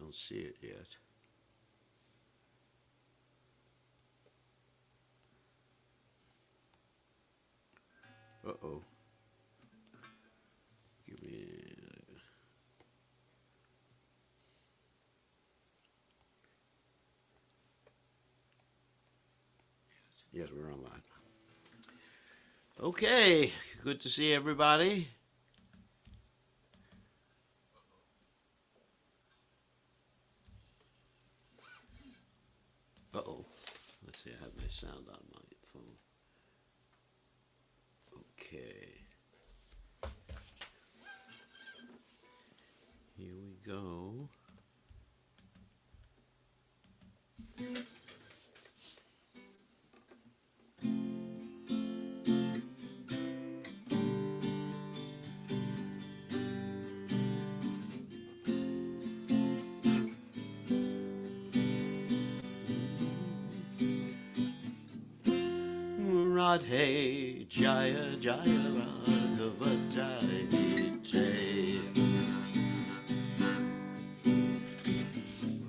don't see it yet. Uh-oh. Give me... Yes, we're online. Okay, good to see everybody. Uh-oh. Let's see, I have my sound on my phone. Okay. Here we go. Radhe Jaya Jaya Radhava Jaya Jaya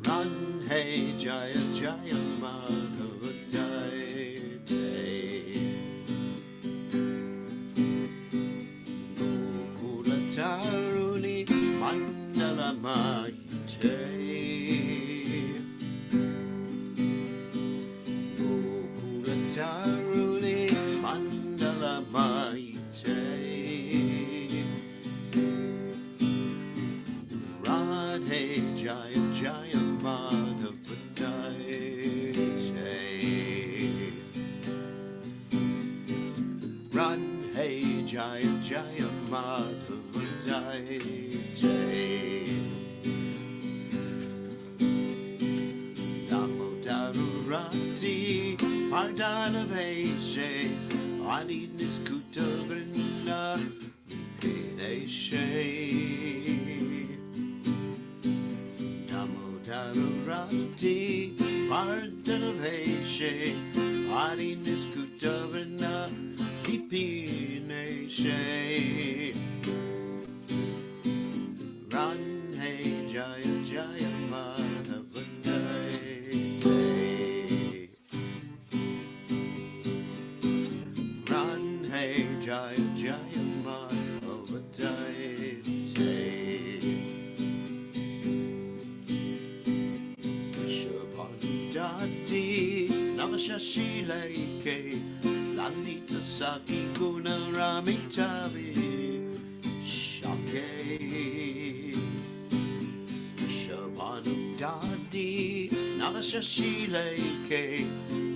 Radhe Jaya Jaya Madhava Jaya Jaya Gokula Taruni Mandala Mahite Gokula Taruni Mandala Mahite Radhe Jaya Jaya Madhava Jaya Radhe Jaya Jaya Madhava Jaya Damodara Pardana Veshe Adi Niskuta Vrina Vineshe Damodara Pardana Veshe Adi Niskuta Vrina Vineshe Radhe Jaya Jaya Madhava Jaya Radhe Jaya Jaya Madhava Jaya Shabandati Namashashileke Lalita Saki Guna Ramitavi Shake Shabandati Namashashileke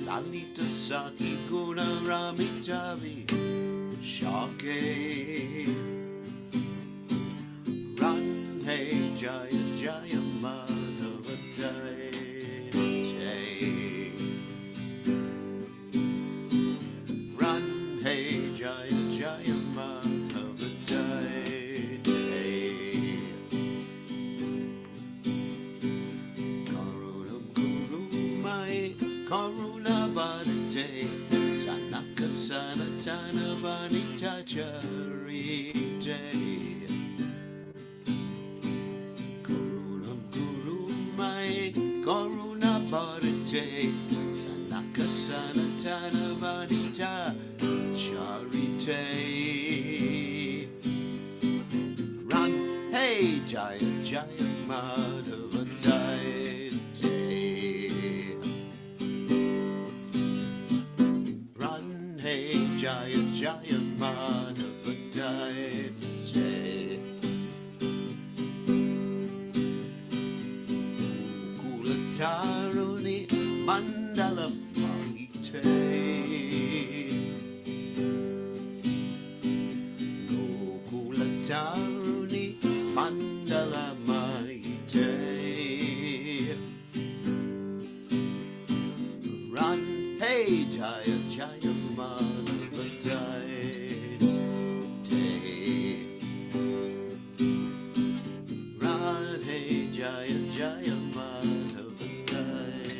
Lalita Saki Guna Ramitavi Shake Radhe Jaya Jaya Madhava Jaya Radhe Jaya Jaya Madhava Jaya Karunam Guru Mai Karuna Bhadate Sanaka Sanatana Vanita Charite Karunam Guru Mai Karuna Bhadate Sanaka Sanatana Vanita Charite Radhe Jaya Jaya Madhava Jaya Radhe Jaya Jaya Madhava Jaya Gokula Taruni Mandala Mahite Gokula Taruni Mandala Mahite Radhe Jaya Jaya Madhava Jaya Radhe Jaya Jaya Madhava Jaya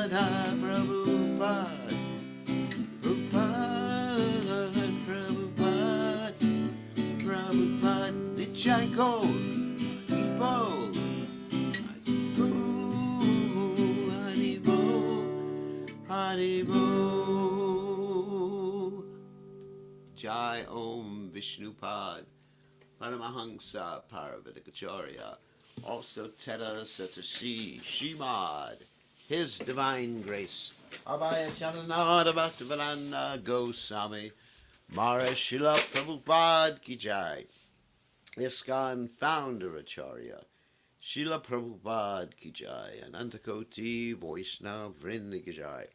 Prabhupada, Prabhupada, Prabhupada, Nichai Ko, Haribo, Haribo, Haribo. Jai Om Vishnupad, Paramahansa Paravatikacharya, also Teta Satashi Shimad, His Divine Grace, Abhaya Charanada Bhaktivedanta Goswami, Mara Shila Prabhupada Ki Jai, ISKCON Founder Acharya, Srila Prabhupada Ki Jai, Anantakoti Vaishnava Vrinda Ki Jai,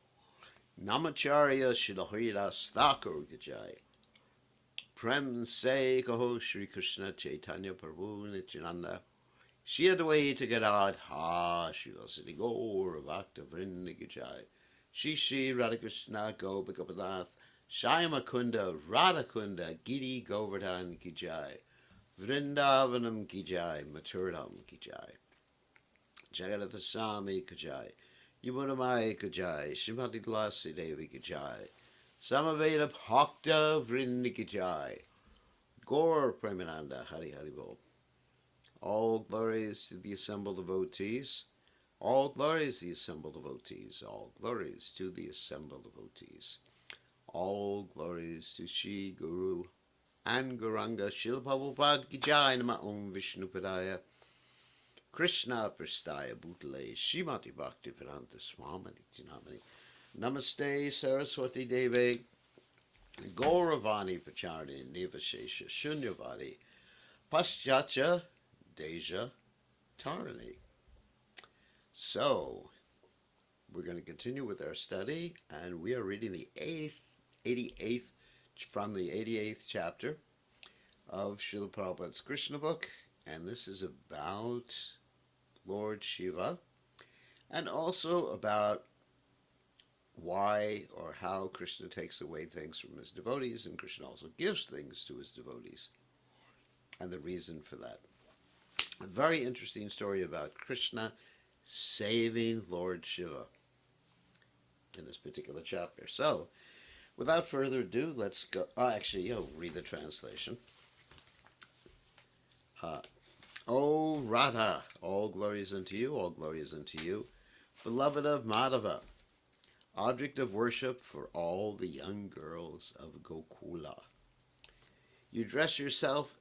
Namacharya Srila Haridas Thakur Ki Jai, Prem Se Kaho Shri Krishna Chaitanya Prabhu Nityananda, Shri Advaita Gadadha Srivasati Gaur Bhakta Vrinda Ki Jai, Shri Shri Radhakrishna Gopakapadath, Shyama Kunda Radhakunda Giri Govardhan Ki Jai, Vrindavanam Ki Jai, Maturam Ki Jai, Jagadath Swami Ki Jai, Yamunamai Ki Jai, Shrimati Tulasi Devi Ki Jai, Samaveda Bhakta Vrinda Ki Jai, Gaur Premananda Hari Hari Bol. All glories to the assembled devotees. All glories to the assembled devotees. All glories to the assembled devotees. All glories to Shri Guru and Gauranga Srila Prabhupada Ki Jai, Nama Om Vishnupadaya Krishna Prastaya Bhutale Srimati Bhaktivedanta Swami Nityanamani Namaste Saraswati Deve Gauravani Pacharni Nivashesha Shunyavadi Paschatya Deja Tarani. So, we're going to continue with our study, and we are reading the 88th from the 88th chapter of Srila Prabhupada's Krishna book, and this is about Lord Shiva, and also about why or how Krishna takes away things from his devotees, and Krishna also gives things to his devotees, and the reason for that. A very interesting story about Krishna saving Lord Shiva in this particular chapter. So, without further ado, let's go. Read the translation. O Radha, all glories unto you, all glories unto you, beloved of Madhava, object of worship for all the young girls of Gokula. You dress yourself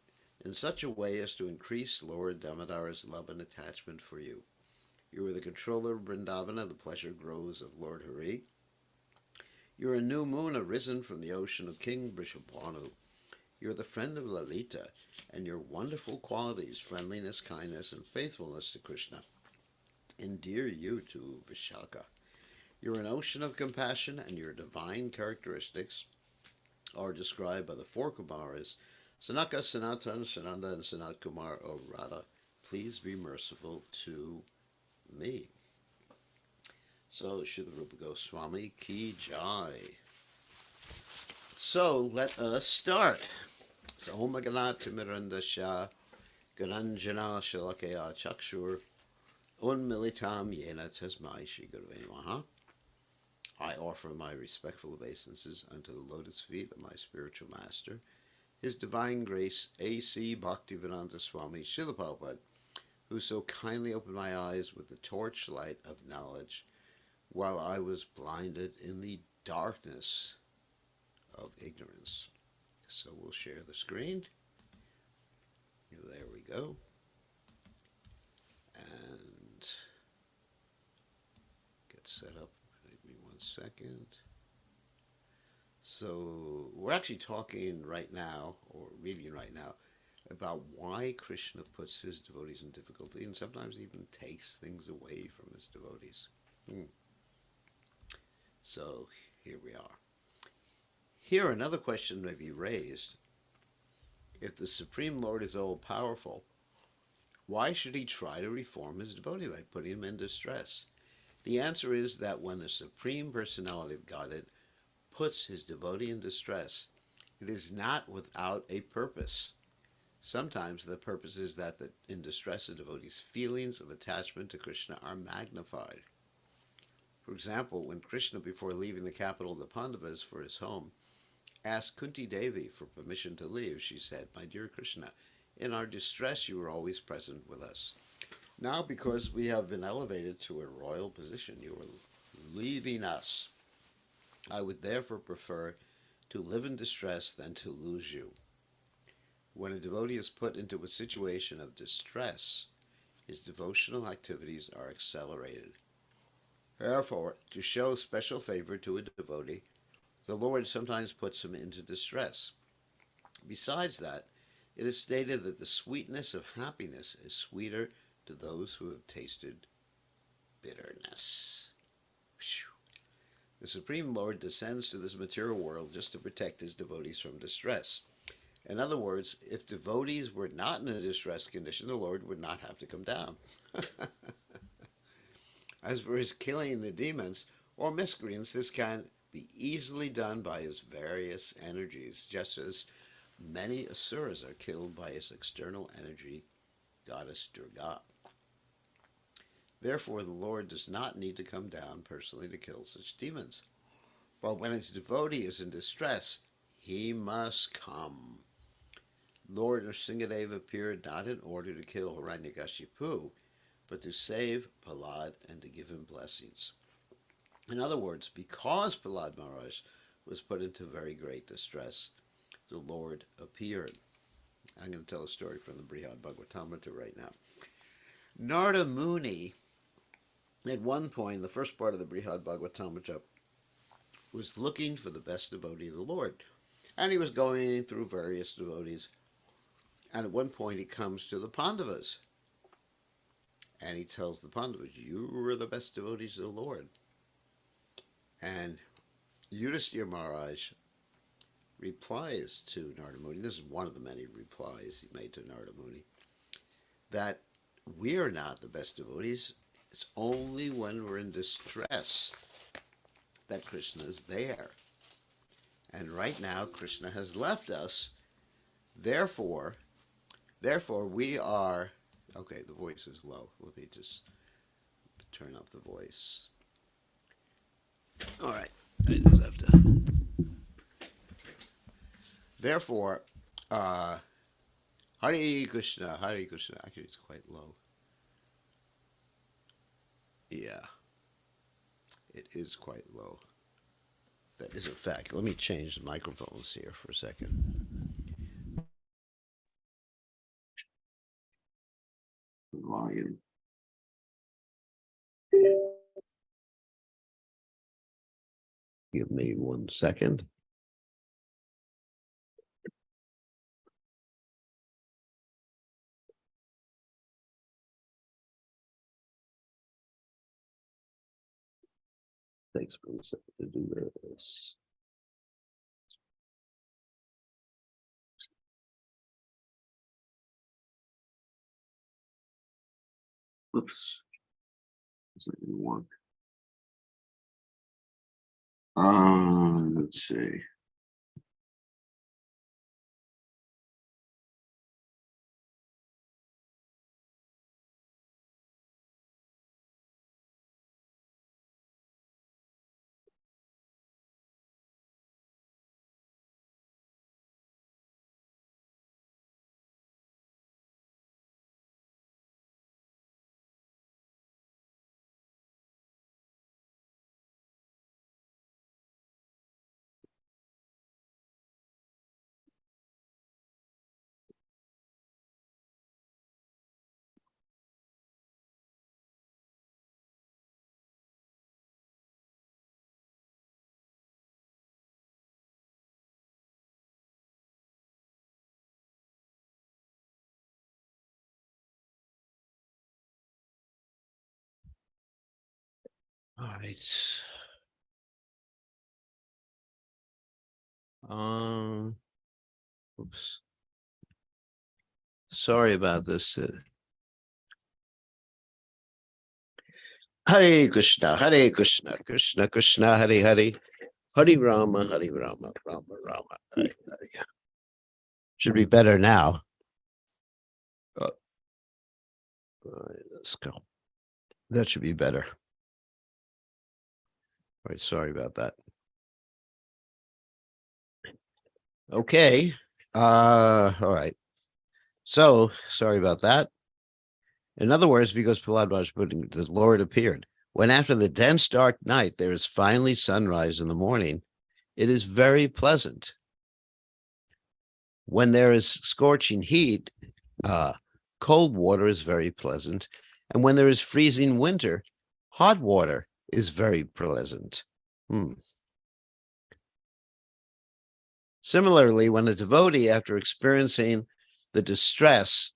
in such a way as to increase Lord Damodar's love and attachment for you. You are the controller of Vrindavana, the pleasure groves of Lord Hari. You are a new moon arisen from the ocean of King Vrishabhanu. You are the friend of Lalita, and your wonderful qualities, friendliness, kindness, and faithfulness to Krishna, endear you to Vishaka. You are an ocean of compassion, and your divine characteristics are described by the four Kumaras, Sanaka, Sanatan, Sananda, and Sanat Kumar. O Radha, please be merciful to me. So, Srila Rupa Goswami Ki Jai. So, let us start. So, Om Ganata Mirandasha Garanjana Shalakaya Chakshur Unmilitam Yena Tasmai Shri Gurave Namaha. I offer my respectful obeisances unto the lotus feet of my spiritual master, His Divine Grace, A.C. Bhaktivedanta Swami Srila Prabhupada, who so kindly opened my eyes with the torchlight of knowledge while I was blinded in the darkness of ignorance. So we'll share the screen. There we go. And get set up. Give me 1 second. So we're actually talking right now, or reading right now, about why Krishna puts his devotees in difficulty and sometimes even takes things away from his devotees. So here we are. Here another question may be raised. If the Supreme Lord is all-powerful, why should he try to reform his devotee by putting him in distress? The answer is that when the Supreme Personality of Godhead puts his devotee in distress, it is not without a purpose. Sometimes the purpose is that in distress the devotee's feelings of attachment to Krishna are magnified. For example, when Krishna, before leaving the capital of the Pandavas for his home, asked Kunti Devi for permission to leave, she said, "My dear Krishna, in our distress you were always present with us. Now, because we have been elevated to a royal position, you are leaving us. I would therefore prefer to live in distress than to lose you." When a devotee is put into a situation of distress, his devotional activities are accelerated. Therefore, to show special favor to a devotee, the Lord sometimes puts him into distress. Besides that, it is stated that the sweetness of happiness is sweeter to those who have tasted bitterness. The Supreme Lord descends to this material world just to protect his devotees from distress. In other words, if devotees were not in a distressed condition, the Lord would not have to come down. As for his killing the demons or miscreants, this can be easily done by his various energies, just as many asuras are killed by his external energy, goddess Durga. Therefore, the Lord does not need to come down personally to kill such demons. But when his devotee is in distress, he must come. Lord Nrsingadev appeared not in order to kill Hiranyakashipu, but to save Prahlad and to give him blessings. In other words, because Prahlad Maharaj was put into very great distress, the Lord appeared. I'm going to tell a story from the Brihad Bhagavatamrita right now. Narada Muni, at one point, in the first part of the Brihad Bhagavatamrita, was looking for the best devotee of the Lord. And he was going through various devotees. And at one point he comes to the Pandavas. And he tells the Pandavas, "You are the best devotees of the Lord." And Yudhisthira Maharaj replies to Narada Muni, this is one of the many replies he made to Narada Muni, that we are not the best devotees. It's only when we're in distress that Krishna is there. And right now, Krishna has left us. Therefore, we are... Okay, the voice is low. Let me just turn up the voice. All right. I just have to... Therefore, Hare Krishna, Hare Krishna. Actually, it's quite low. Yeah. It is quite low. That is a fact. Let me change the microphones here for a second. Volume. Give me 1 second. Takes me a second to do this. Oops. Doesn't even work. Let's see. All right. Oops. Sorry about this. Hare Krishna, Hare Krishna, Krishna Krishna, Hare Hare, Hare Rama, Rama Rama, Hare Hare. Should be better now. All right, let's go. That should be better. right, sorry about that. Okay. All right. So sorry about that. In other words, because Prahlad was putting, the Lord appeared. When after the dense dark night there is finally sunrise in the morning, it is very pleasant. When there is scorching heat, uh, cold water is very pleasant. And when there is freezing winter, hot water is very pleasant. Similarly, when a devotee, after experiencing the distress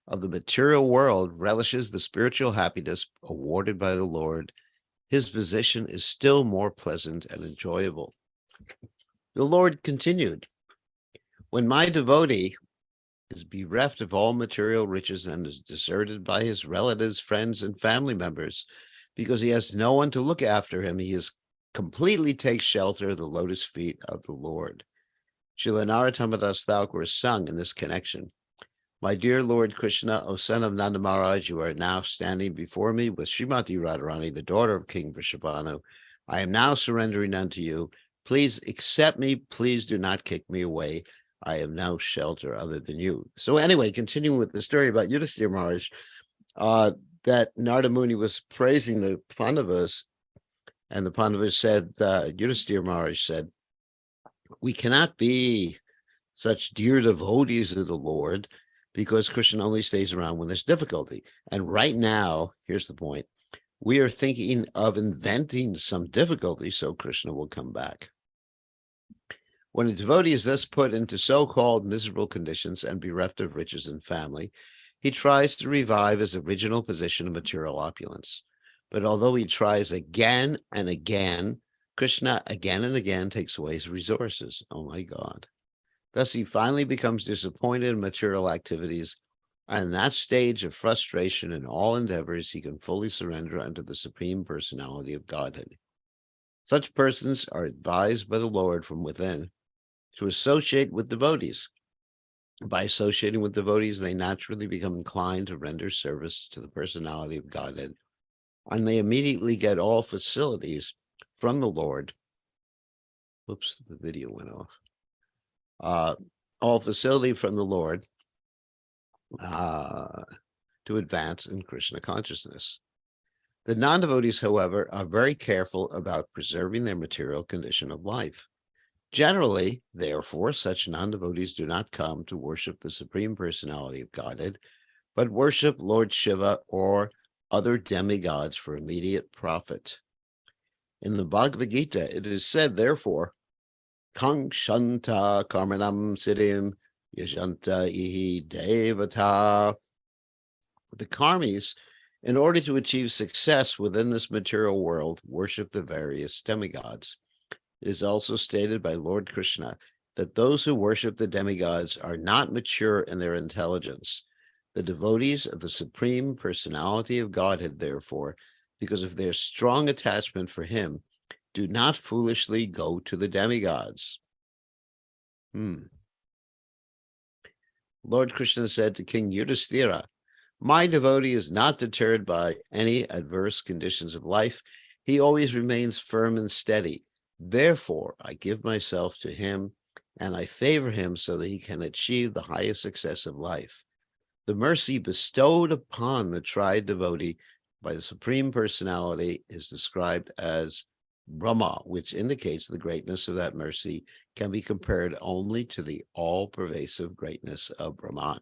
of the material world, relishes the spiritual happiness awarded by the Lord, his position is still more pleasant and enjoyable. The Lord continued, when my devotee is bereft of all material riches and is deserted by his relatives, friends, and family members because he has no one to look after him, he is completely takes shelter of the lotus feet of the Lord. Srila Narottam Das Thakur is sung in this connection. My dear Lord Krishna, O son of Nanda Maharaj, you are now standing before me with Srimati Radharani, the daughter of King Vrishabhanu. I am now surrendering unto you. Please accept me. Please do not kick me away. I have no shelter other than you. So anyway, continuing with the story about Yudhisthira Maharaj, that Narada Muni was praising the Pandavas, and the Pandavas said, Yudhisthira Maharaj said, we cannot be such dear devotees of the Lord because Krishna only stays around when there's difficulty. And right now, here's the point, we are thinking of inventing some difficulty so Krishna will come back. When a devotee is thus put into so-called miserable conditions and bereft of riches and family, he tries to revive his original position of material opulence. But although he tries again and again, Krishna again and again takes away his resources. Oh my God. Thus, he finally becomes disappointed in material activities, and in that stage of frustration in all endeavors, he can fully surrender unto the Supreme Personality of Godhead. Such persons are advised by the Lord from within to associate with devotees. By associating with devotees, they naturally become inclined to render service to the personality of Godhead, and they immediately get all facilities from the Lord. Whoops, the video went off. All facility from the Lord to advance in Krishna consciousness. The non-devotees, however, are very careful about preserving their material condition of life. Generally, therefore, such non-devotees do not come to worship the Supreme Personality of Godhead, but worship Lord Shiva or other demigods for immediate profit. In the Bhagavad Gita, it is said, therefore, Kankshanta karmanam siddhim yajanta ihi devata. The karmis, in order to achieve success within this material world, worship the various demigods. It is also stated by Lord Krishna that those who worship the demigods are not mature in their intelligence. The devotees of the Supreme Personality of Godhead, therefore, because of their strong attachment for him, do not foolishly go to the demigods. Lord Krishna said to King Yudhisthira, my devotee is not deterred by any adverse conditions of life. He always remains firm and steady. Therefore, I give myself to him and I favor him so that he can achieve the highest success of life. The mercy bestowed upon the tried devotee by the Supreme Personality is described as Brahma, which indicates the greatness of that mercy can be compared only to the all-pervasive greatness of Brahman.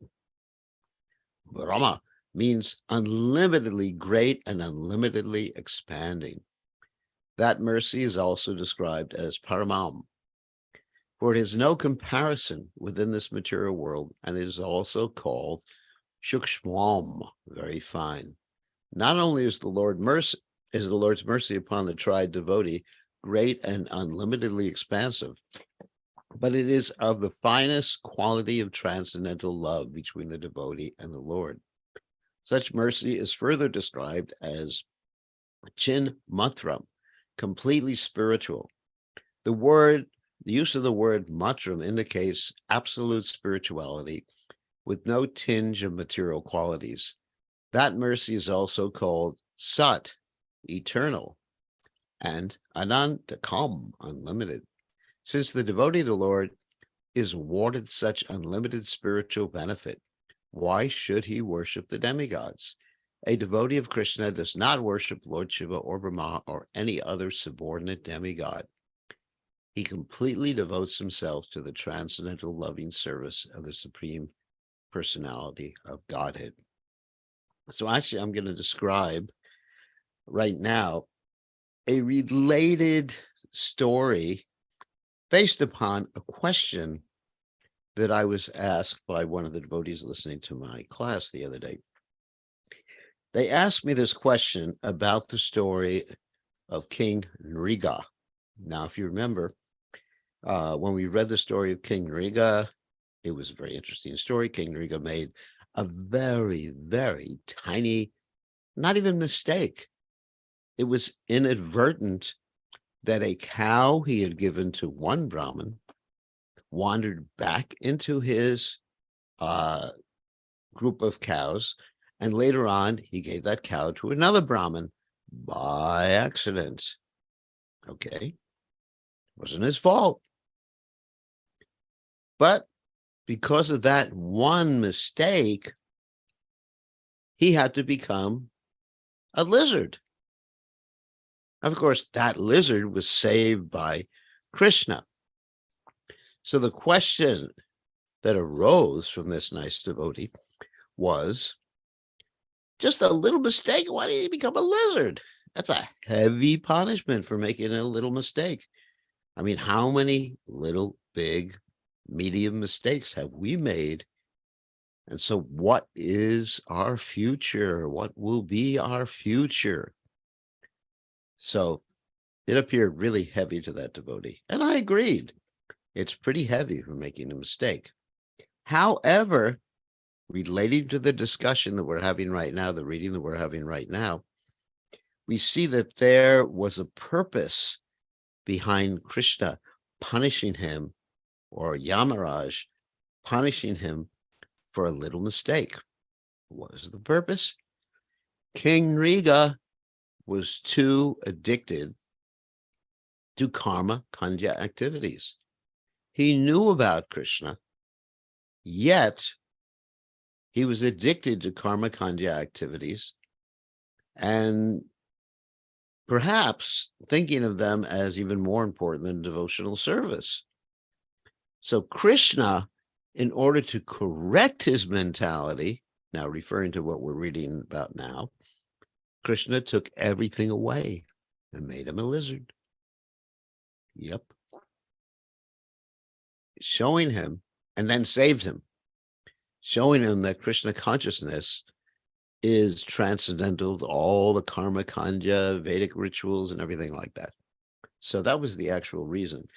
Brahma means unlimitedly great and unlimitedly expanding. That mercy is also described as Paramam, for it has no comparison within this material world, and it is also called Shukshmam, very fine. Not only is the Lord's mercy upon the tried devotee great and unlimitedly expansive, but it is of the finest quality of transcendental love between the devotee and the Lord. Such mercy is further described as Chin Matram, completely spiritual. The use of the word matram indicates absolute spirituality with no tinge of material qualities. That mercy is also called Sat, eternal. and Anantakam, unlimited. Since the devotee of the Lord is awarded such unlimited spiritual benefit, why should he worship the demigods? A devotee of Krishna does not worship Lord Shiva or Brahma or any other subordinate demigod. He completely devotes himself to the transcendental loving service of the Supreme Personality of Godhead. So actually, I'm going to describe right now a related story based upon a question that I was asked by one of the devotees listening to my class the other day. They asked me this question about the story of King Nriga. Now, if you remember, when we read the story of King Nriga, it was a very interesting story. King Nriga made a very, very tiny, not even mistake. It was inadvertent that a cow he had given to one Brahmin wandered back into his group of cows. And later on, he gave that cow to another Brahmin by accident. Okay. Wasn't his fault. But because of that one mistake, he had to become a lizard. Of course, that lizard was saved by Krishna. So the question that arose from this nice devotee was, just a little mistake, why did he become a lizard? That's a heavy punishment for making a little mistake. I mean, how many little, big, medium mistakes have we made? And so what is our future? What will be our future? So it appeared really heavy to that devotee. And I agreed. It's pretty heavy for making a mistake. However, relating to the discussion that we're having right now, the reading that we're having right now, we see that there was a purpose behind Krishna punishing him, or Yamaraj punishing him for a little mistake. What is the purpose? King Riga was too addicted to karma kanja activities. He knew about Krishna, yet he was addicted to karma kanja activities and perhaps thinking of them as even more important than devotional service. So Krishna, in order to correct his mentality, now referring to what we're reading about now, Krishna took everything away and made him a lizard. Yep. Showing him, and then saved him, showing him that Krishna consciousness is transcendental to all the karma kanja, Vedic rituals, and everything like that. So that was the actual reason,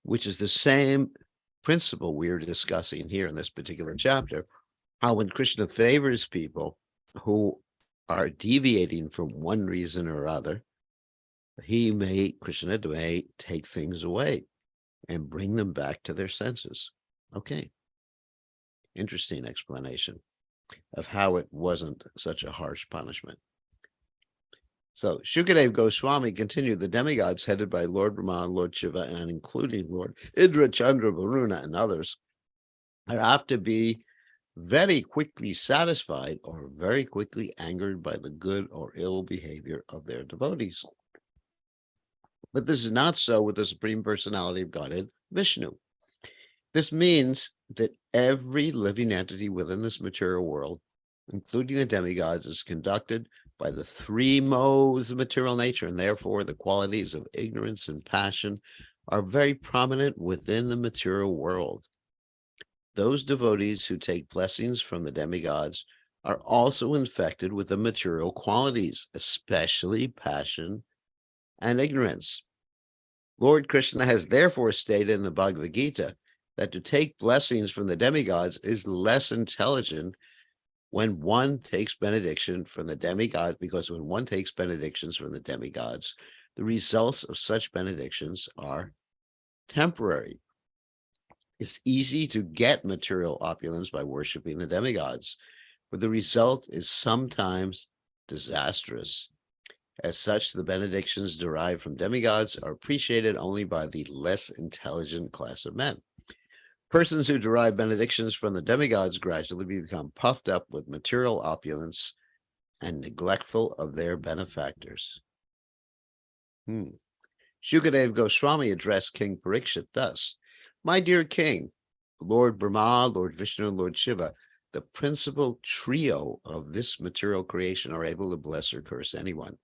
which is the same principle we're discussing here in this particular chapter, how when Krishna favors people who are deviating from one reason or other, Krishna may take things away and bring them back to their senses. Okay. Interesting explanation of how it wasn't such a harsh punishment. So Shukadeva Goswami continued, the demigods headed by Lord Brahma and Lord Shiva, and including Lord Indra, Chandra, Varuna, and others, are apt to be very quickly satisfied or very quickly angered by the good or ill behavior of their devotees. But this is not so with the Supreme Personality of Godhead, Vishnu. This means that every living entity within this material world, including the demigods, is conducted by the three modes of material nature, and therefore the qualities of ignorance and passion are very prominent within the material world. Those devotees who take blessings from the demigods are also infected with the material qualities, especially passion and ignorance. Lord Krishna has therefore stated in the Bhagavad Gita that to take blessings from the demigods is less intelligent when one takes benediction from the demigods, because when one takes benedictions from the demigods, the results of such benedictions are temporary. It's easy to get material opulence by worshiping the demigods, but the result is sometimes disastrous. As such, the benedictions derived from demigods are appreciated only by the less intelligent class of men. Persons who derive benedictions from the demigods gradually become puffed up with material opulence and neglectful of their benefactors. Shukadev Goswami addressed King Parikshit thus: My dear king, Lord Brahma, Lord Vishnu, and Lord Shiva, the principal trio of this material creation, are able to bless or curse anyone.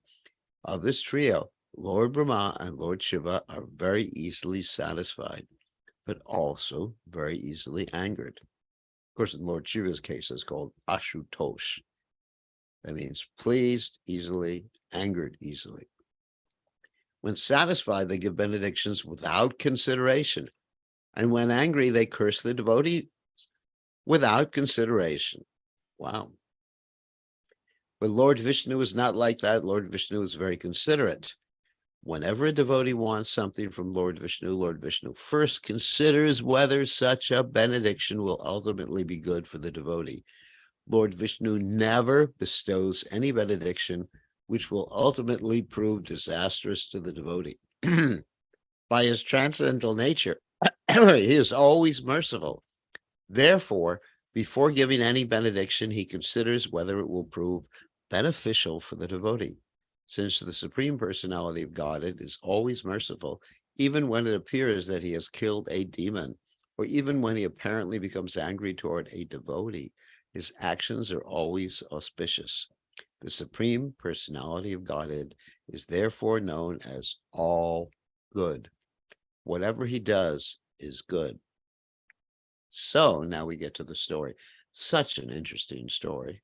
Of this trio, Lord Brahma and Lord Shiva are very easily satisfied, but also very easily angered. Of course, in Lord Shiva's case, it's called Ashutosh. That means pleased easily, angered easily. When satisfied, they give benedictions without consideration. And when angry, they curse the devotee without consideration. Wow. But Lord Vishnu is not like that. Lord Vishnu is very considerate. Whenever a devotee wants something from Lord Vishnu first considers whether such a benediction will ultimately be good for the devotee. Lord Vishnu never bestows any benediction which will ultimately prove disastrous to the devotee. By his transcendental nature, he is always merciful. Therefore, before giving any benediction, he considers whether it will prove beneficial for the devotee. Since the Supreme Personality of Godhead is always merciful, even when it appears that he has killed a demon, or even when he apparently becomes angry toward a devotee, his actions are always auspicious. The Supreme Personality of Godhead is therefore known as all good. Whatever he does is good. So now we get to the story. Such an interesting story.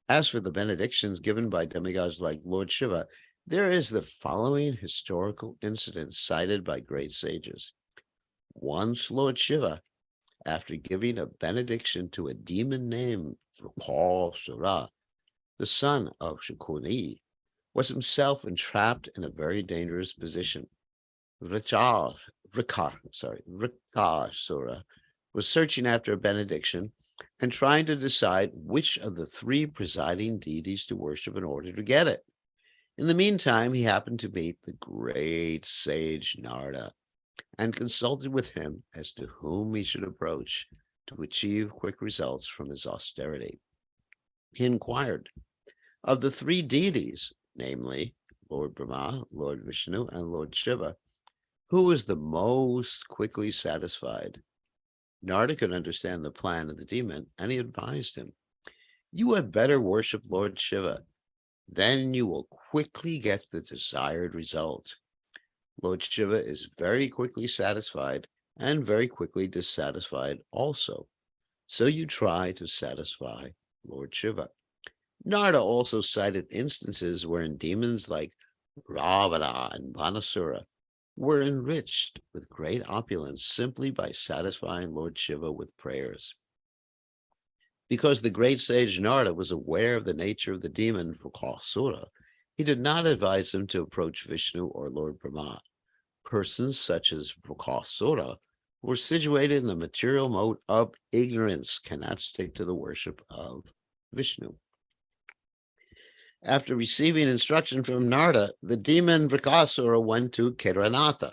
As for the benedictions given by demigods like Lord Shiva, there is the following historical incident cited by great sages. Once Lord Shiva, after giving a benediction to a demon named Vrikasura, the son of Shakuni, was himself entrapped in a very dangerous position. Vrikasura was searching after a benediction and trying to decide which of the three presiding deities to worship in order to get it. In the meantime, he happened to meet the great sage Narada and consulted with him as to whom he should approach to achieve quick results from his austerity. He inquired, of the three deities, namely Lord Brahma, Lord Vishnu, and Lord Shiva, who was the most quickly satisfied? Narada could understand the plan of the demon, and he advised him, you had better worship Lord Shiva. Then you will quickly get the desired result. Lord Shiva is very quickly satisfied and very quickly dissatisfied also. So you try to satisfy Lord Shiva. Narada also cited instances wherein demons like Ravana and Vanasura were enriched with great opulence simply by satisfying Lord Shiva with prayers. Because the great sage Narada was aware of the nature of the demon Vrikasura, he did not advise him to approach Vishnu or Lord Brahma. Persons such as Vrikasura were situated in the material mode of ignorance, cannot stick to the worship of Vishnu. After receiving instruction from Narada, the demon Vrikasura went to Kedaranatha.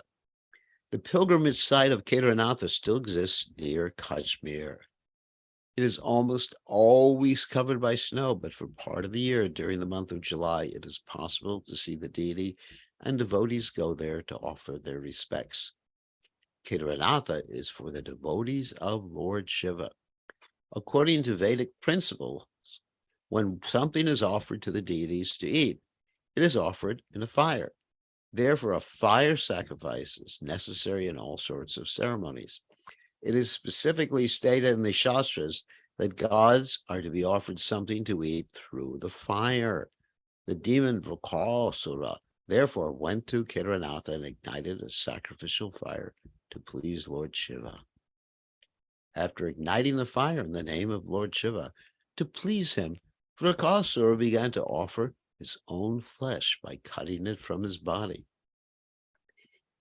The pilgrimage site of Kedaranatha still exists near Kashmir. It is almost always covered by snow, but for part of the year during the month of July, it is possible to see the deity, and devotees go there to offer their respects. Kedaranatha is for the devotees of Lord Shiva. According to Vedic principles, when something is offered to the deities to eat, it is offered in a fire. Therefore, a fire sacrifice is necessary in all sorts of ceremonies. It is specifically stated in the Shastras that gods are to be offered something to eat through the fire. The demon Vrikasura therefore went to Kedaranatha and ignited a sacrificial fire to please Lord Shiva. After igniting the fire in the name of Lord Shiva, to please him, Vrikasura began to offer his own flesh by cutting it from his body.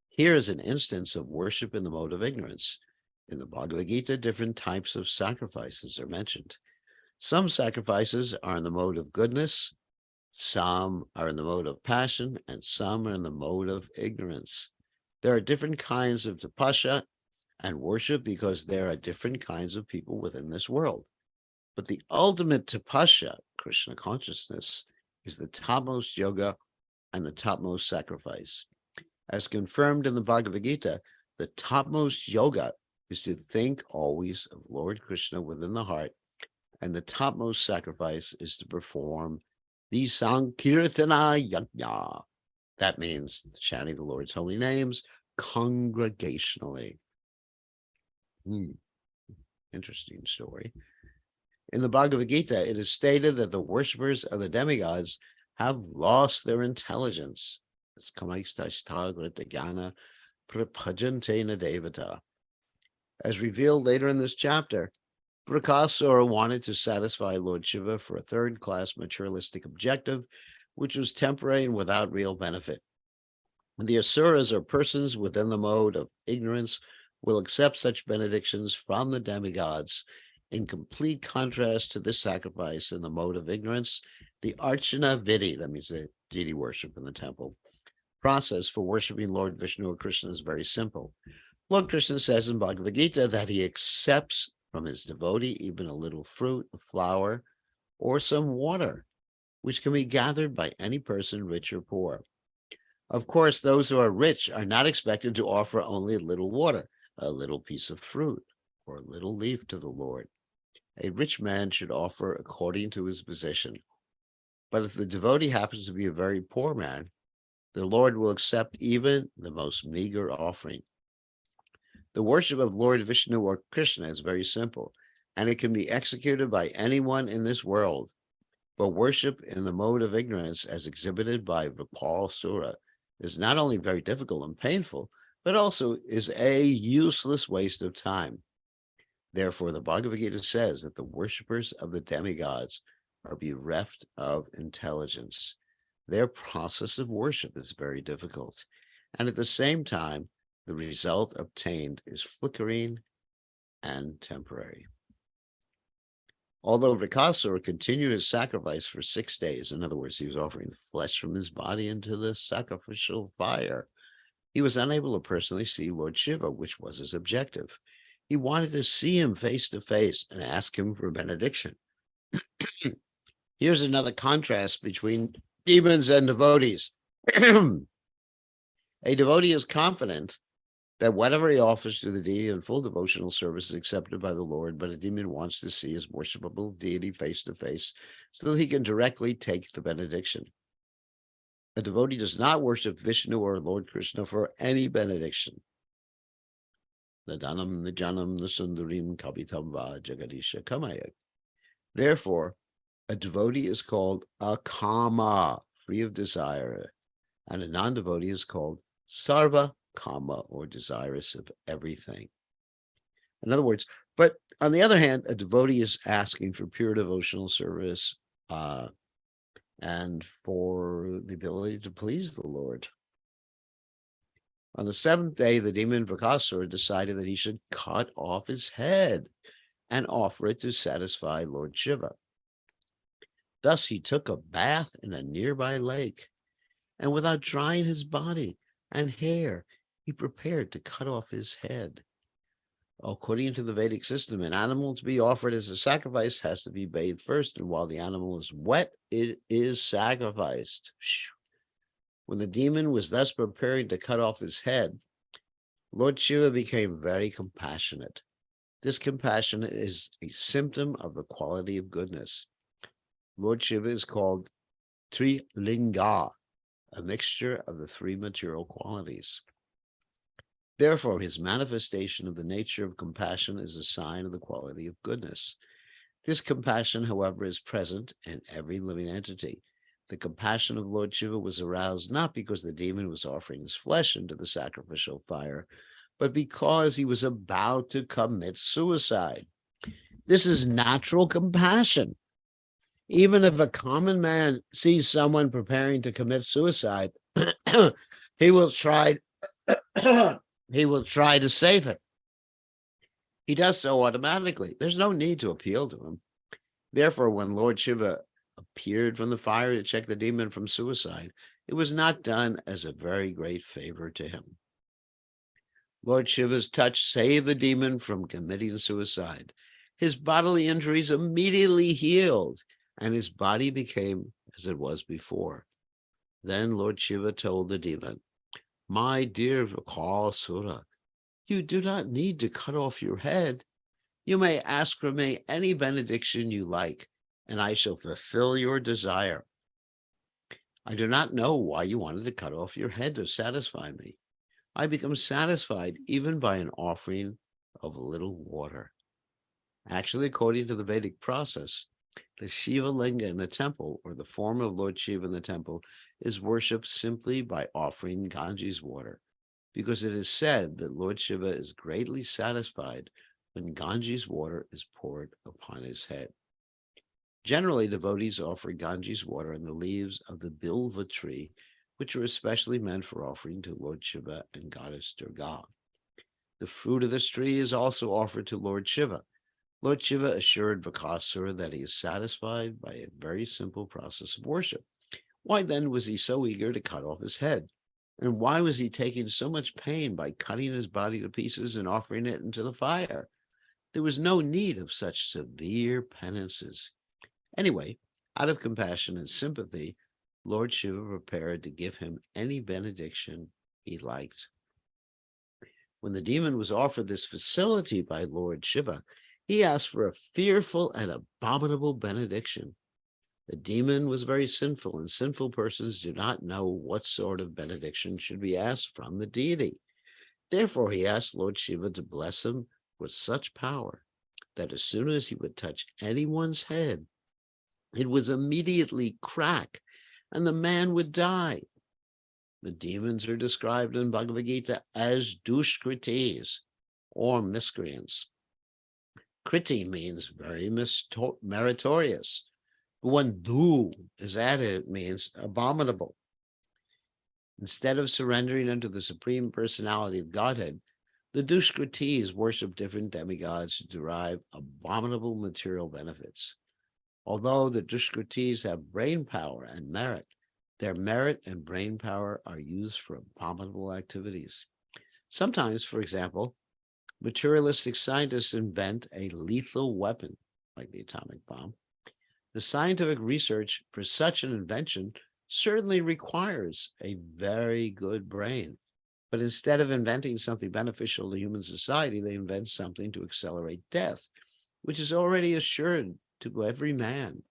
Here is an instance of worship in the mode of ignorance. In the Bhagavad Gita, different types of sacrifices are mentioned. Some sacrifices are in the mode of goodness, Some are in the mode of passion, and some are in the mode of ignorance. There are different kinds of tapasya and worship because there are different kinds of people within this world. But the ultimate tapasya, Krishna consciousness, is the topmost yoga and the topmost sacrifice. As confirmed in the Bhagavad Gita, the topmost yoga is to think always of Lord Krishna within the heart, and the topmost sacrifice is to perform the Sankirtana Yajna. That means chanting the Lord's holy names congregationally. Interesting story. In the Bhagavad Gita, it is stated that the worshippers of the demigods have lost their intelligence. It's Kamaikstashtagrata Prapajantena Devata. As revealed later in this chapter, Brakasura wanted to satisfy Lord Shiva for a third-class materialistic objective, which was temporary and without real benefit. The asuras, or persons within the mode of ignorance, will accept such benedictions from the demigods. In complete contrast to this sacrifice in the mode of ignorance, the Archana Vidhi, that means the deity worship in the temple, process for worshiping Lord Vishnu or Krishna is very simple. Lord Krishna says in Bhagavad Gita that he accepts from his devotee even a little fruit, a flower, or some water, which can be gathered by any person, rich or poor. Of course, those who are rich are not expected to offer only a little water, a little piece of fruit, or a little leaf to the Lord. A rich man should offer according to his position. But if the devotee happens to be a very poor man, the Lord will accept even the most meager offering. The worship of Lord Vishnu or Krishna is very simple, and it can be executed by anyone in this world. But worship in the mode of ignorance, as exhibited by Vipal is not only very difficult and painful, but also is a useless waste of time. Therefore, the Bhagavad Gita says that the worshippers of the demigods are bereft of intelligence. Their process of worship is very difficult, and at the same time, the result obtained is flickering and temporary. Although Vrikasura continued his sacrifice for 6 days, in other words, he was offering flesh from his body into the sacrificial fire, he was unable to personally see Lord Shiva, which was his objective. He wanted to see him face to face and ask him for benediction. Here's another contrast between demons and devotees. A devotee is confident that whatever he offers to the deity in full devotional service is accepted by the Lord, but a demon wants to see his worshipable deity face to face so that he can directly take the benediction. A devotee does not worship Vishnu or Lord Krishna for any benediction. Nadanam, Nijanam, Nasundarim, Kavitam Va, Jagadisha Kamaya. Therefore, a devotee is called a kama, free of desire, and a non-devotee is called sarva kama, or desirous of everything. In other words, but on the other hand, a devotee is asking for pure devotional service and for the ability to please the Lord. On the 7th day, the demon Vrikasura decided that he should cut off his head and offer it to satisfy Lord Shiva. Thus, he took a bath in a nearby lake, and without drying his body and hair, he prepared to cut off his head. According to the Vedic system, an animal to be offered as a sacrifice has to be bathed first, and while the animal is wet, it is sacrificed. When the demon was thus preparing to cut off his head, Lord Shiva became very compassionate. This compassion is a symptom of the quality of goodness. Lord Shiva is called Trilinga, a mixture of the 3 material qualities. Therefore, his manifestation of the nature of compassion is a sign of the quality of goodness. This compassion, however, is present in every living entity. The compassion of Lord Shiva was aroused not because the demon was offering his flesh into the sacrificial fire, but because he was about to commit suicide. This is natural compassion. Even if a common man sees someone preparing to commit suicide, he will try to save him. He does so automatically. There's no need to appeal to him. Therefore, when Lord Shiva appeared from the fire to check the demon from suicide, it was not done as a very great favor to him. Lord Shiva's touch saved the demon from committing suicide. His bodily injuries immediately healed, and his body became as it was before. Then Lord Shiva told the demon, "My dear Vikasura, you do not need to cut off your head. You may ask from me any benediction you like, and I shall fulfill your desire. I do not know why you wanted to cut off your head to satisfy me. I become satisfied even by an offering of a little water." Actually, according to the Vedic process, the Shiva Linga in the temple, or the form of Lord Shiva in the temple, is worshipped simply by offering Ganges water, because it is said that Lord Shiva is greatly satisfied when Ganges water is poured upon his head. Generally, devotees offer Ganges water and the leaves of the Bilva tree, which are especially meant for offering to Lord Shiva and Goddess Durga. The fruit of this tree is also offered to Lord Shiva. Lord Shiva assured Vakasura that he is satisfied by a very simple process of worship. Why then was he so eager to cut off his head? And why was he taking so much pain by cutting his body to pieces and offering it into the fire? There was no need of such severe penances. Anyway, out of compassion and sympathy, Lord Shiva prepared to give him any benediction he liked. When the demon was offered this facility by Lord Shiva, he asked for a fearful and abominable benediction. The demon was very sinful, and sinful persons do not know what sort of benediction should be asked from the deity. Therefore, he asked Lord Shiva to bless him with such power that as soon as he would touch anyone's head, it was immediately crack, and the man would die. The demons are described in Bhagavad Gita as dushkritis, or miscreants. Kriti means very meritorious. When du is added, it means abominable. Instead of surrendering unto the Supreme Personality of Godhead, the dushkritis worship different demigods to derive abominable material benefits. Although the dushkritis have brain power and merit, their merit and brain power are used for abominable activities. Sometimes, for example, materialistic scientists invent a lethal weapon, like the atomic bomb. The scientific research for such an invention certainly requires a very good brain. But instead of inventing something beneficial to human society, they invent something to accelerate death, which is already assured to every man.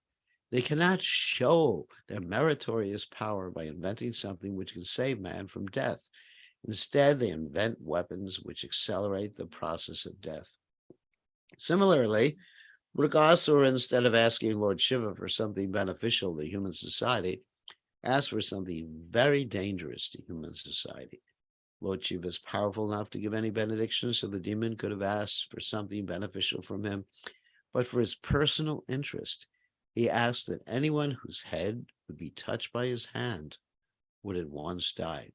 They cannot show their meritorious power by inventing something which can save man from death. Instead, they invent weapons which accelerate the process of death. Similarly, Mrikasura, instead of asking Lord Shiva for something beneficial to human society, asked for something very dangerous to human society. Lord Shiva is powerful enough to give any benediction, so the demon could have asked for something beneficial from him. But for his personal interest, he asked that anyone whose head would be touched by his hand would at once die.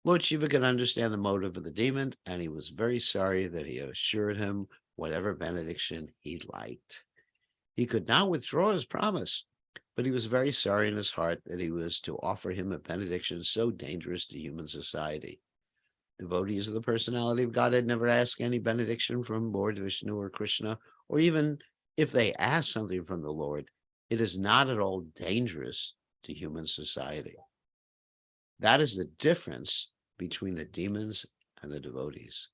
Lord Shiva could understand the motive of the demon, and he was very sorry that he had assured him whatever benediction he liked. He could not withdraw his promise, but he was very sorry in his heart that he was to offer him a benediction so dangerous to human society. Devotees of the personality of Godhead never ask any benediction from Lord Vishnu or Krishna, or even if they ask something from the Lord, it is not at all dangerous to human society. That is the difference between the demons and the devotees,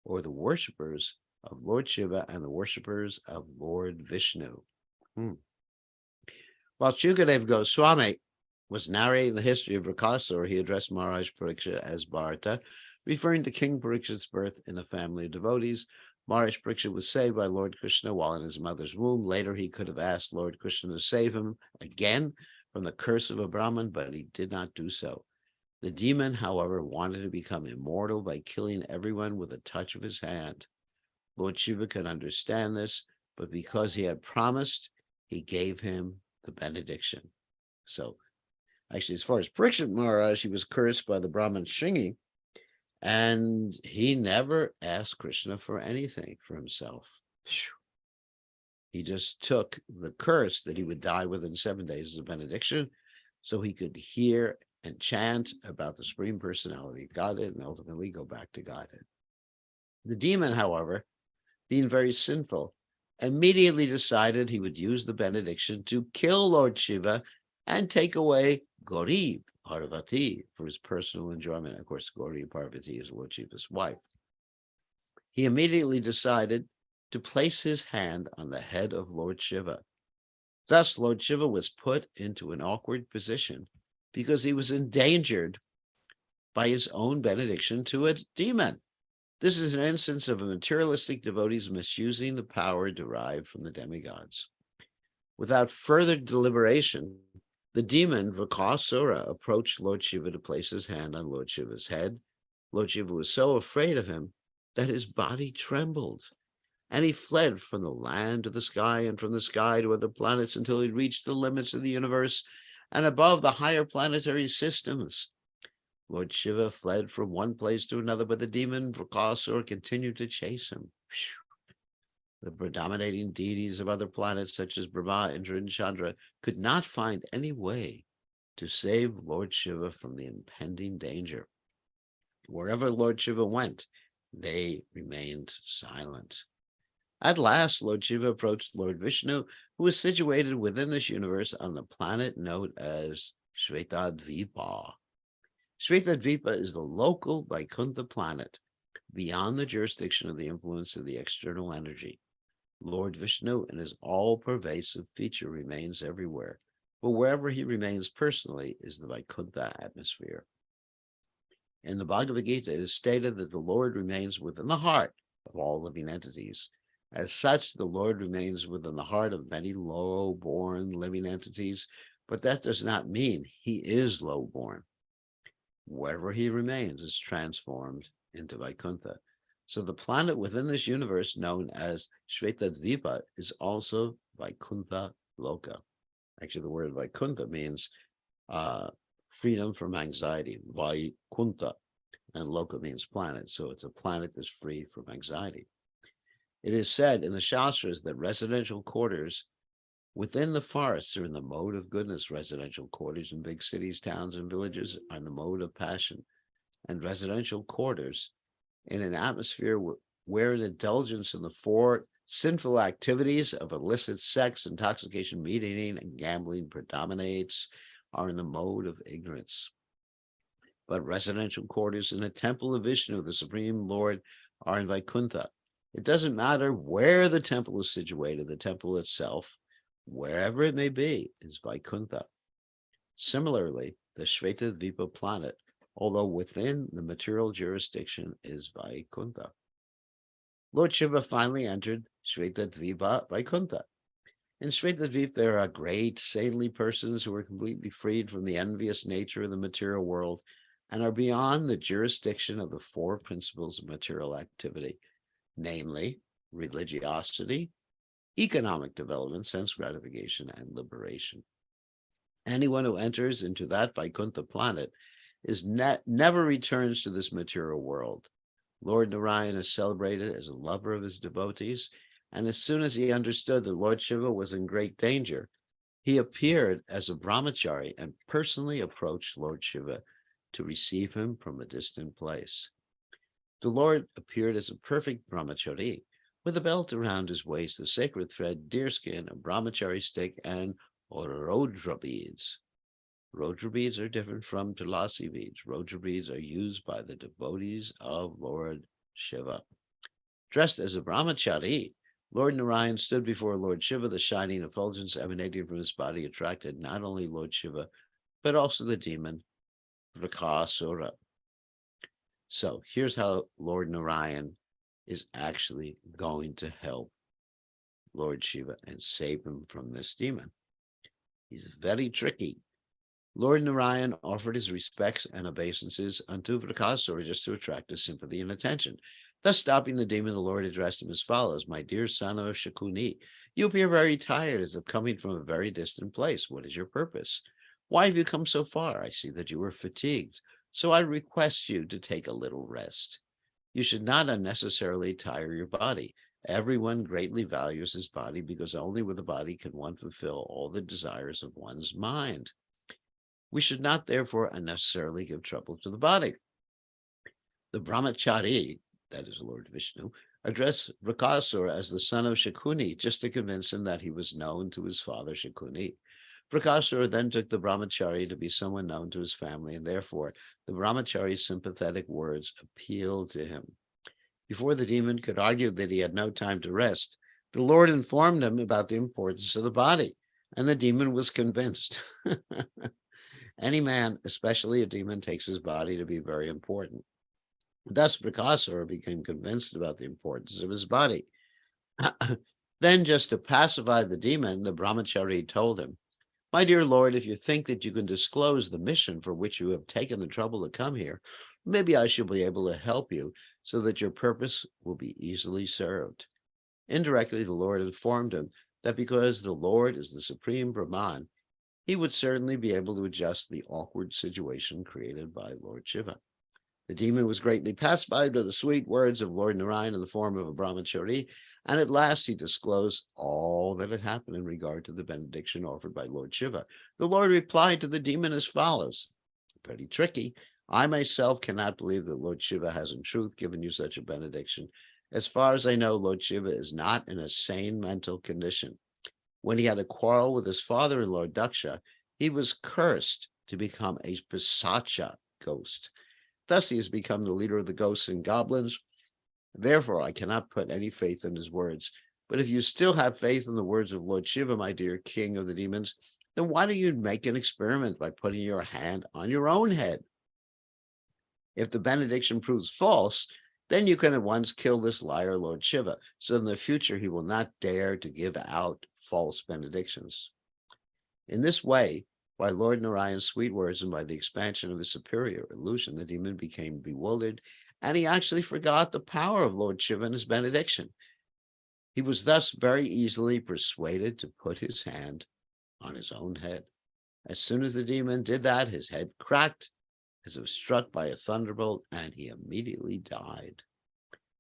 or the worshippers of Lord Shiva and the worshippers of Lord Vishnu. While Shukadev Goswami was narrating the history of Rakasura, he addressed Maharaj Pariksha as Bharata, referring to King Parikshit's birth in a family of devotees. Maharaj Pariksha was saved by Lord Krishna while in his mother's womb. Later, he could have asked Lord Krishna to save him again from the curse of a Brahmin, but he did not do so. The demon, however, wanted to become immortal by killing everyone with a touch of his hand. Lord Shiva could understand this, but because he had promised, he gave him the benediction. So, actually, as far as Parikshit Maharaj, he was cursed by the Brahmin Shingi, and he never asked Krishna for anything for himself. He just took the curse that he would die within 7 days as a benediction so he could hear and chant about the Supreme Personality of Godhead and ultimately go back to Godhead. The demon, however, being very sinful, immediately decided he would use the benediction to kill Lord Shiva and take away Gauri Parvati for his personal enjoyment. Of course, Gauri Parvati is Lord Shiva's wife. He immediately decided to place his hand on the head of Lord Shiva. Thus, Lord Shiva was put into an awkward position because he was endangered by his own benediction to a demon. This is an instance of a materialistic devotees misusing the power derived from the demigods. Without further deliberation, the demon Vakasura approached Lord Shiva to place his hand on Lord Shiva's head. Lord Shiva was so afraid of him that his body trembled, and he fled from the land to the sky and from the sky to other planets until he reached the limits of the universe and above the higher planetary systems. Lord Shiva fled from one place to another, but the demon Vakasura continued to chase him. The predominating deities of other planets, such as Brahma, Indra, and Chandra, could not find any way to save Lord Shiva from the impending danger. Wherever Lord Shiva went, they remained silent. At last, Lord Shiva approached Lord Vishnu, who was situated within this universe on the planet known as Shvetadvipa. Shvetadvipa is the local Vaikuntha planet beyond the jurisdiction of the influence of the external energy. Lord Vishnu, in his all-pervasive feature, remains everywhere, but wherever he remains personally is the Vaikuntha atmosphere. In the Bhagavad Gita, it is stated that the Lord remains within the heart of all living entities. As such, the Lord remains within the heart of many low-born living entities, but that does not mean he is low-born. Wherever he remains is transformed into Vaikuntha. So the planet within this universe known as Shvetadvipa is also Vaikuntha Loka. Actually, the word Vaikuntha means freedom from anxiety, Vaikuntha, and Loka means planet. So it's a planet that's free from anxiety. It is said in the Shastras that residential quarters within the forests are in the mode of goodness. Residential quarters in big cities, towns, and villages are in the mode of passion. And residential quarters in an atmosphere where an indulgence in the four sinful activities of illicit sex, intoxication, meat eating, and gambling predominates are in the mode of ignorance. But residential quarters in the temple of Vishnu, the Supreme Lord, are in Vaikuntha. It doesn't matter where the temple is situated, the temple itself, wherever it may be, is Vaikuntha. Similarly, the Shvetadvipa planet, although within the material jurisdiction, is Vaikuntha. Lord Shiva finally entered Shvetadvipa Vaikuntha. In Shvetadvipa, there are great saintly persons who are completely freed from the envious nature of the material world and are beyond the jurisdiction of the four principles of material activity, namely religiosity, economic development, sense gratification, and liberation. Anyone who enters into that Vaikuntha planet is never returns to this material world. Lord Narayan is celebrated as a lover of his devotees, and as soon as he understood that Lord Shiva was in great danger, he appeared as a brahmachari and personally approached Lord Shiva to receive him from a distant place. The Lord appeared as a perfect brahmachari, with a belt around his waist, a sacred thread, deerskin, a brahmachari stick, and rodra beads. Rodra beads are different from tulasi beads. Rodra beads are used by the devotees of Lord Shiva. Dressed as a brahmachari, Lord Narayan stood before Lord Shiva. The shining effulgence emanating from his body attracted not only Lord Shiva, but also the demon Vakasura. So here's how Lord Narayan is actually going to help Lord Shiva and save him from this demon. He's very tricky. Lord Narayan offered his respects and obeisances unto Vakasura just to attract his sympathy and attention. Thus stopping the demon, the Lord addressed him as follows: "My dear son of Shakuni, you appear very tired as if coming from a very distant place. What is your purpose? Why have you come so far? I see that you are fatigued, so I request you to take a little rest. You should not unnecessarily tire your body, Everyone greatly values his body because only with the body can one fulfill all the desires of one's mind. We should not, therefore, unnecessarily give trouble to the body. The brahmachari, that is Lord Vishnu, addressed Vrakasura as the son of Shakuni, just to convince him that he was known to his father Shakuni. Vrakasura then took the brahmachari to be someone known to his family, and therefore the brahmachari's sympathetic words appealed to him. Before the demon could argue that he had no time to rest, the Lord informed him about the importance of the body, and the demon was convinced. Any man, especially a demon, takes his body to be very important. Thus, Vrakasura became convinced about the importance of his body. Then, just to pacify the demon, the brahmachari told him, "My dear Lord, if you think that you can disclose the mission for which you have taken the trouble to come here, maybe I shall be able to help you so that your purpose will be easily served." Indirectly, the Lord informed him that because the Lord is the supreme Brahman, he would certainly be able to adjust the awkward situation created by Lord Shiva. The demon was greatly pacified by the sweet words of Lord Narayan in the form of a brahmachari, and at last he disclosed all that had happened in regard to the benediction offered by Lord Shiva. The Lord replied to the demon as follows: "Pretty tricky. I myself cannot believe that Lord Shiva has in truth given you such a benediction. As far as I know, Lord Shiva is not in a sane mental condition. When he had a quarrel with his father-in-law Daksha, he was cursed to become a pisacha ghost. Thus he has become the leader of the ghosts and goblins. Therefore, I cannot put any faith in his words. But if you still have faith in the words of Lord Shiva, my dear king of the demons, then why don't you make an experiment by putting your hand on your own head? If the benediction proves false, then you can at once kill this liar, Lord Shiva, so in the future he will not dare to give out false benedictions." In this way, by Lord Narayan's sweet words and by the expansion of his superior illusion, the demon became bewildered, and he actually forgot the power of Lord Shiva and his benediction. He was thus very easily persuaded to put his hand on his own head. As soon as the demon did that, his head cracked as if struck by a thunderbolt, and he immediately died.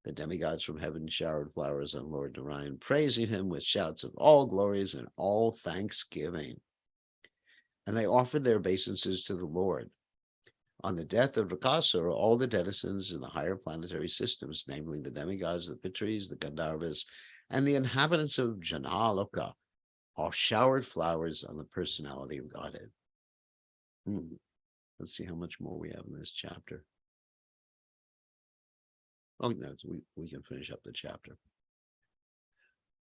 The demigods from heaven showered flowers on Lord Narayan, praising him with shouts of all glories and all thanksgiving. And they offered their obeisances to the Lord. On the death of Rakasura, all the denizens in the higher planetary systems, namely the demigods, the Pitris, the Gandharvas, and the inhabitants of Janaloka, all showered flowers on the personality of Godhead. Let's see how much more we have in this chapter. Oh, no, we can finish up the chapter.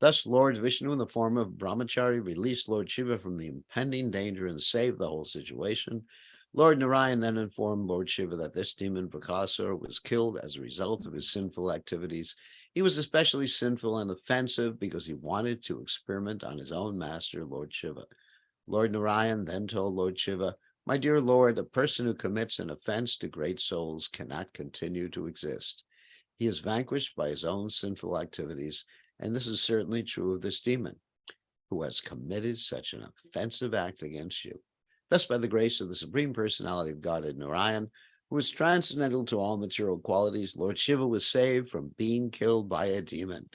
Thus, Lord Vishnu, in the form of Brahmachari, released Lord Shiva from the impending danger and saved the whole situation. Lord Narayan then informed Lord Shiva that this demon, Bakasura, was killed as a result of his sinful activities. He was especially sinful and offensive because he wanted to experiment on his own master, Lord Shiva. Lord Narayan then told Lord Shiva, "My dear Lord, a person who commits an offense to great souls cannot continue to exist. He is vanquished by his own sinful activities, and this is certainly true of this demon, who has committed such an offensive act against you. Thus, by the grace of the Supreme Personality of Godhead Narayan, who is transcendental to all material qualities, Lord Shiva was saved from being killed by a demon.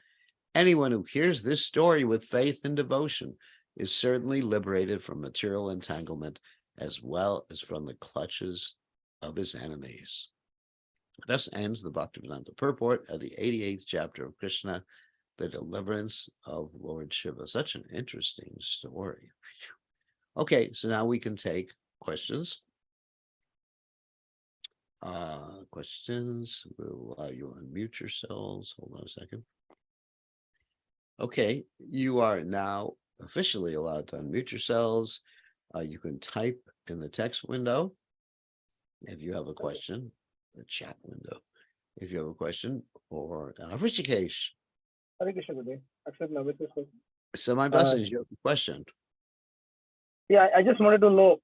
Anyone who hears this story with faith and devotion is certainly liberated from material entanglement as well as from the clutches of his enemies." Thus ends the Bhaktivedanta purport of the 88th chapter of Krishna, the deliverance of Lord Shiva. Such an interesting story. Okay, so now we can take questions. Questions. We'll allow you to unmute yourselves. Hold on a second. Okay, you are now officially allowed to unmute yourselves. You can type in the text window if you have a question, the chat window, if you have a question, or Rishikesh. Hare Krishna Gurudev. Accept my wishes, sir. So my blessings, you have a question. Yeah, I just wanted to know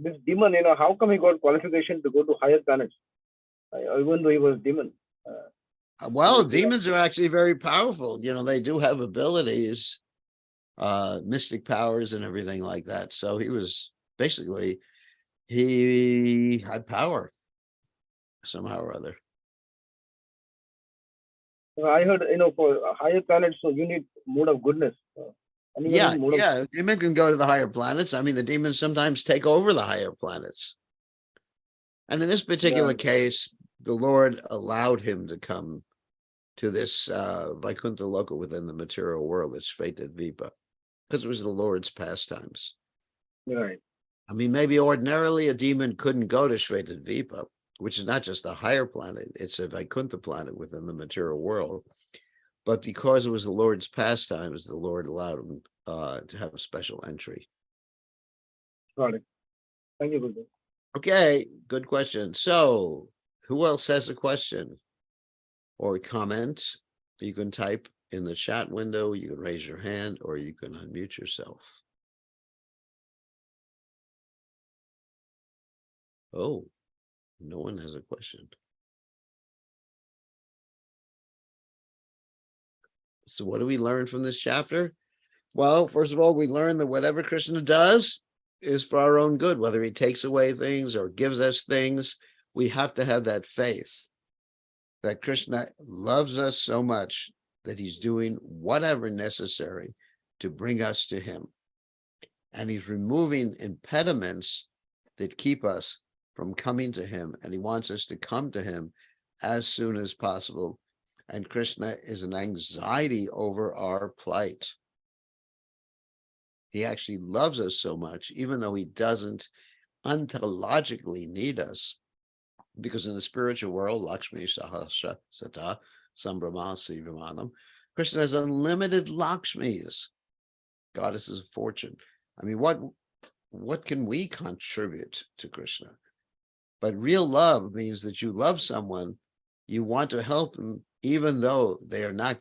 this demon, how come he got qualification to go to higher planets, even though he was demon? Well, demons are actually very powerful. They do have abilities, mystic powers and everything like that. So he had power somehow or other. I heard, for higher planets, so you need mode of goodness. Anyone Yeah, in mode of yeah. Demon can go to the higher planets. I mean, the demons sometimes take over the higher planets. And in this particular yeah, case, the Lord allowed him to come to this Vaikuntha Loka within the material world, this Shveta Vipa, because it was the Lord's pastimes. right. I mean, maybe ordinarily a demon couldn't go to Shveta Vipa, which is not just a higher planet, it's a Vaikuntha planet within the material world. But because it was the Lord's pastimes, the Lord allowed him to have a special entry. Got it. Thank you, Guru. Okay, good question. So, who else has a question or a comment? You can type in the chat window, you can raise your hand, or you can unmute yourself. Oh, no one has a question. So what do we learn from this chapter? Well, first of all, we learn that whatever Krishna does is for our own good, whether he takes away things or gives us things, we have to have that faith that Krishna loves us so much that he's doing whatever necessary to bring us to him. And he's removing impediments that keep us from coming to him. And he wants us to come to him as soon as possible. And Krishna is an anxiety over our plight. He actually loves us so much, even though he doesn't ontologically need us. Because in the spiritual world, Lakshmi Sahasra Sata Sambrahma Sivamanam, Krishna has unlimited Lakshmis, goddesses of fortune. I mean, what can we contribute to Krishna? But real love means that you love someone, you want to help them, even though they are not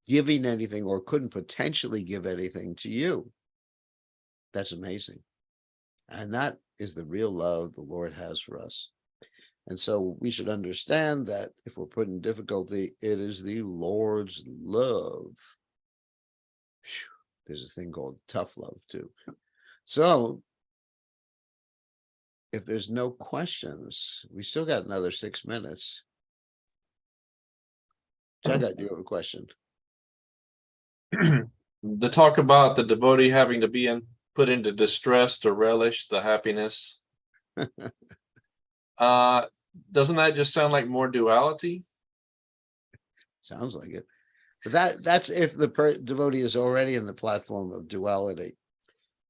giving anything or couldn't potentially give anything to you. That's amazing. And that is the real love the Lord has for us. And so we should understand that if we're put in difficulty, it is the Lord's love. There's a thing called tough love too. So if there's no questions, we still got another 6 minutes. Jagat, you have a question. The talk about the devotee having to be put into distress to relish the happiness. Doesn't that just sound like more duality? Sounds like it. But that's if the devotee is already in the platform of duality.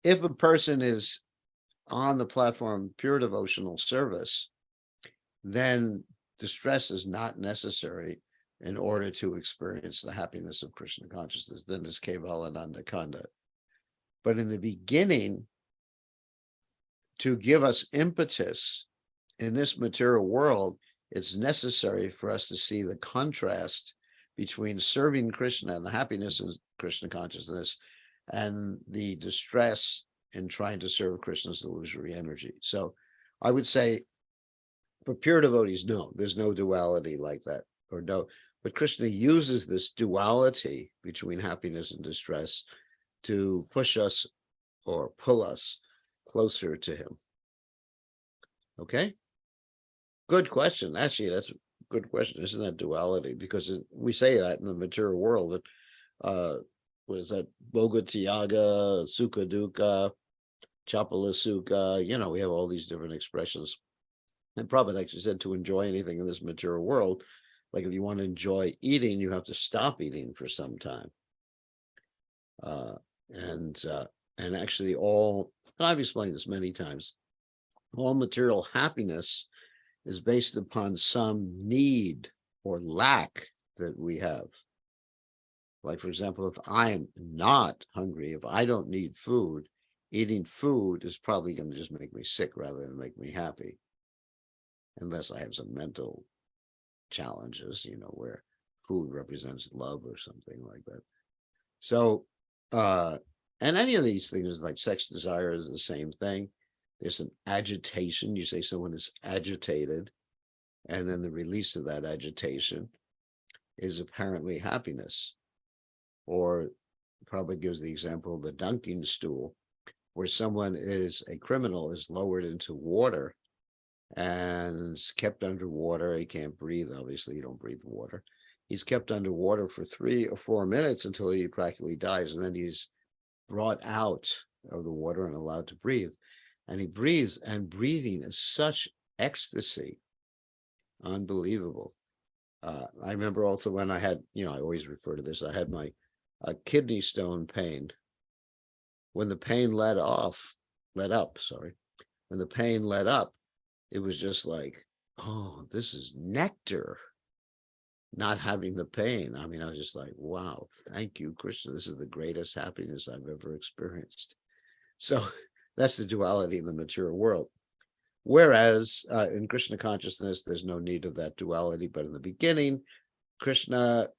If a person is on the platform of pure devotional service, then distress is not necessary in order to experience the happiness of Krishna consciousness. Then it's Kevalananda Kanda. But in the beginning, to give us impetus in this material world, it's necessary for us to see the contrast between serving Krishna and the happiness of Krishna consciousness and the distress in trying to serve Krishna's illusory energy. So I would say for pure devotees, no, there's no duality like that, or no. But Krishna uses this duality between happiness and distress to push us or pull us closer to him. Okay? Good question. Actually, that's a good question. Isn't that duality? Because we say that in the material world, that what is that? Boga Tiaga, Sukha Dukkha, Chapala Sukha, we have all these different expressions. And Prabhupada actually said to enjoy anything in this material world, like if you want to enjoy eating, you have to stop eating for some time. And actually and I've explained this many times, all material happiness is based upon some need or lack that we have. Like, for example, if I am not hungry, if I don't need food, eating food is probably going to just make me sick rather than make me happy. Unless I have some mental challenges, where food represents love or something like that. So, and any of these things like sex desire is the same thing. There's an agitation. You say someone is agitated, and then the release of that agitation is apparently happiness. Or probably gives the example of the dunking stool, where someone a criminal is lowered into water and is kept underwater. He can't breathe. Obviously, you don't breathe water. He's kept underwater for 3 or 4 minutes until he practically dies, and then he's brought out of the water and allowed to breathe. And he breathes, and breathing is such ecstasy, unbelievable. I remember also when I had, I always refer to this, I had my kidney stone pain. When the pain let up, when the pain let up, it was just like, oh, this is nectar, not having the pain. I mean, I was just like, wow, thank you, Krishna. This is the greatest happiness I've ever experienced. So that's the duality in the material world. Whereas in Krishna consciousness, there's no need of that duality. But in the beginning, Krishna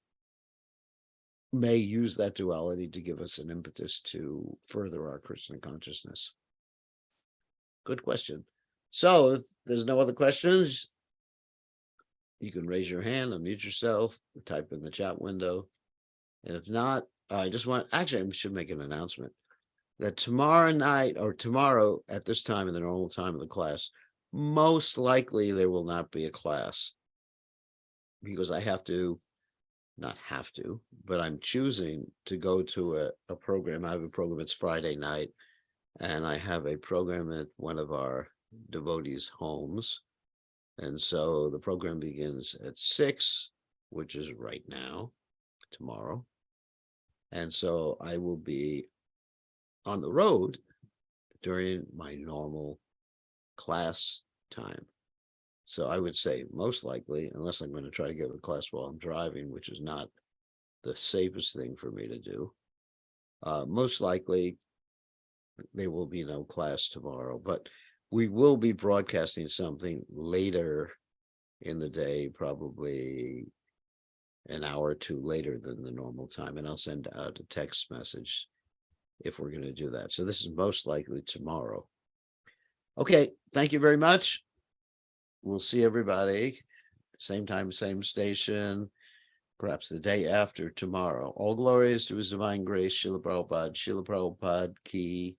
may use that duality to give us an impetus to further our Krishna consciousness. Good question. So if there's no other questions, you can raise your hand, unmute yourself, type in the chat window. And if not, I should make an announcement that tomorrow night or tomorrow at this time in the normal time of the class, most likely there will not be a class because I have to, not have to, but I'm choosing to go to a program. I have a program, it's Friday night, and I have a program at one of our devotees' homes. And so the program begins at 6, which is right now, tomorrow. And so I will be on the road during my normal class time. So I would say most likely, unless I'm going to try to get a class while I'm driving, which is not the safest thing for me to do, most likely there will be no class tomorrow, but we will be broadcasting something later in the day, probably an hour or two later than the normal time. And I'll send out a text message if we're going to do that. So this is most likely tomorrow. Okay, thank you very much. We'll see everybody same time, same station, perhaps the day after tomorrow. All glories to His Divine Grace, Srila Prabhupada ki